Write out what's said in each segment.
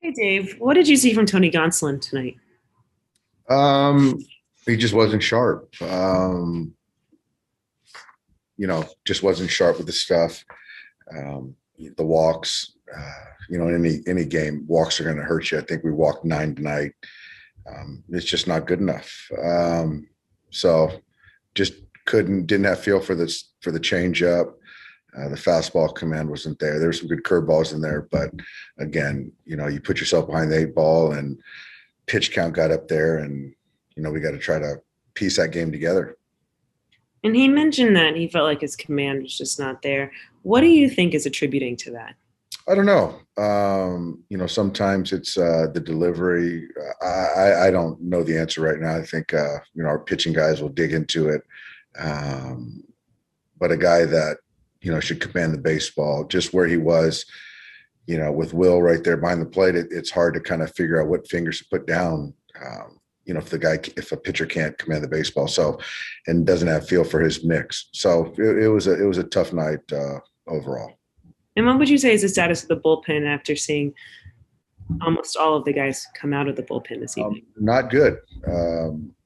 Hey Dave, what did you see from Tony Gonsolin tonight? Um, he just wasn't sharp. Just wasn't sharp with the stuff. The walks, in any game, walks are going to hurt you. I think we walked nine tonight. It's just not good enough. So just didn't have feel for the change up. The fastball command wasn't there. There were some good curveballs in there, but again, you put yourself behind the eight ball and pitch count got up there, and we got to try to piece that game together. And he mentioned that he felt like his command was just not there. What do you think is attributing to that? I don't know. Sometimes it's the delivery. I don't know the answer right now. I think our pitching guys will dig into it. But a guy that should command the baseball, just where he was, with Will right there behind the plate, it's hard to kind of figure out what fingers to put down. If a pitcher can't command the baseball, and doesn't have feel for his mix, so it was a tough night overall. And what would you say is the status of the bullpen after seeing almost all of the guys come out of the bullpen this evening? Not good.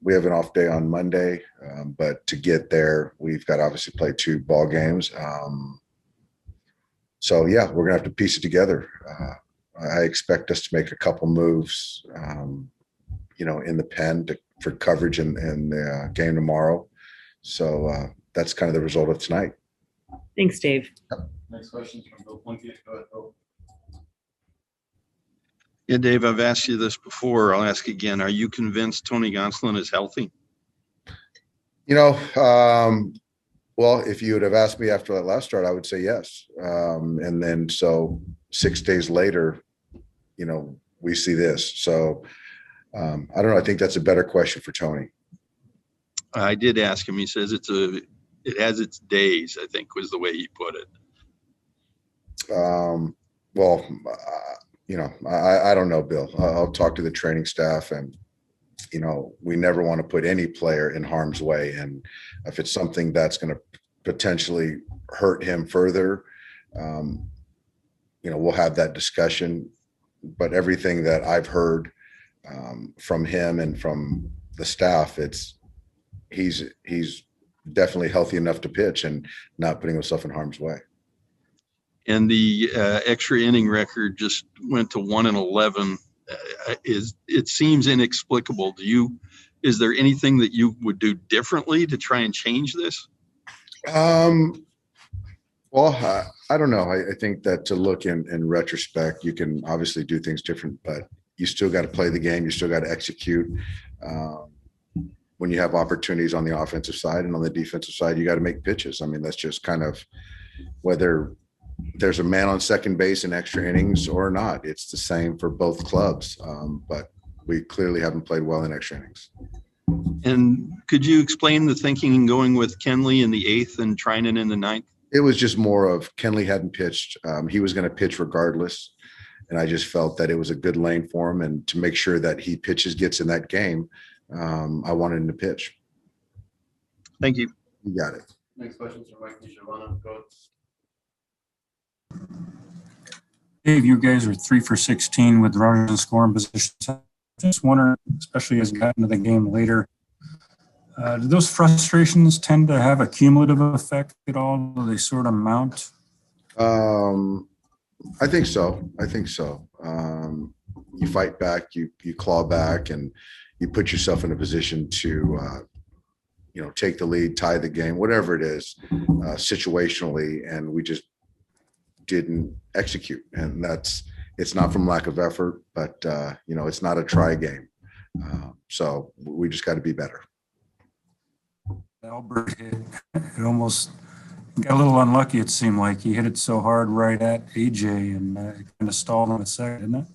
We have an off day on Monday, but to get there, we've got to obviously play two ball games. So yeah, we're gonna have to piece it together. I expect us to make a couple moves, in the pen for coverage in the game tomorrow. So that's kind of the result of tonight. Thanks, Dave. Yep. Next question is from Bill Plunkett. Go ahead, Bill. Yeah, Dave, I've asked you this before. I'll ask again. Are you convinced Tony Gonsolin is healthy? Well, if you would have asked me after that last start, I would say yes. And then so 6 days later, we see this. So I don't know. I think that's a better question for Tony. I did ask him. He says it has its days, I think was the way he put it. Well, I don't know, Bill. I'll talk to the training staff, and we never want to put any player in harm's way. And if it's something that's going to potentially hurt him further, we'll have that discussion. But everything that I've heard from him and from the staff, he's definitely healthy enough to pitch and not putting himself in harm's way. And the extra inning record just went to 1-11. It seems inexplicable. Is there anything that you would do differently to try and change this? Well, I don't know. I think that to look in retrospect, you can obviously do things different, but you still got to play the game. You still got to execute. When you have opportunities on the offensive side and on the defensive side, you got to make pitches. I mean, that's just kind of whether there's a man on second base in extra innings or not. It's the same for both clubs, but we clearly haven't played well in extra innings. And could you explain the thinking in going with Kenley in the 8th and Trinan in the 9th? It was just more of Kenley hadn't pitched. He was going to pitch regardless. And I just felt that it was a good lane for him. And to make sure that he gets in that game, I wanted him to pitch. Thank you. You got it. Next question is from Mike Nishavana. Go ahead. Dave, you guys are 3 for 16 with runners in scoring positions. Just wondering, especially as you got into the game later, do those frustrations tend to have a cumulative effect at all? Do they sort of mount? I think so. You fight back, you claw back, and you put yourself in a position to, take the lead, tie the game, whatever it is, situationally, and we just didn't execute. And it's not from lack of effort, but it's not a try game. So we just got to be better. Albert hit, it almost got a little unlucky. It seemed like he hit it so hard right at AJ, and it kind of stalled on a second, didn't it?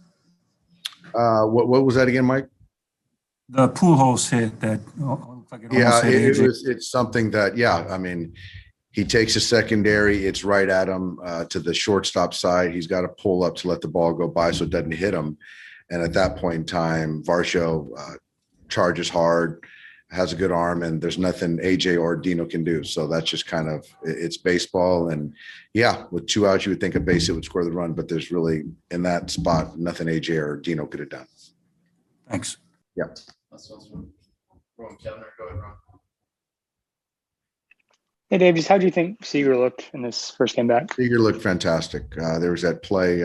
What was that again, Mike? The Pujols hit that looked like it almost hit AJ. It's something that, I mean, he takes a secondary, it's right at him to the shortstop side. He's got to pull up to let the ball go by so it doesn't hit him. And at that point in time, Varsho charges hard. has a good arm, and there's nothing AJ or Dino can do. So that's just kind of, it's baseball. And yeah, with 2 outs, you would think a base hit would score the run, but there's really in that spot, nothing AJ or Dino could have done. Thanks. Yeah. Last one's from Ron Kellner. Go ahead, Ron. Hey, Dave, just how do you think Seager looked in this first game back? Seager looked fantastic. There was that play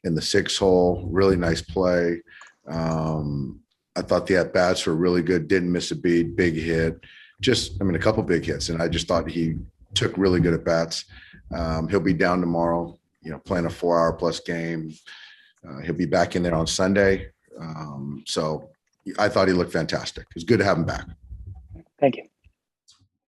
in the 6 hole, really nice play. I thought the at-bats were really good, didn't miss a beat, big hit. Just, I mean, a couple big hits, and I just thought he took really good at-bats. He'll be down tomorrow, playing a 4-hour plus game. He'll be back in there on Sunday. So I thought he looked fantastic. It's good to have him back. Thank you.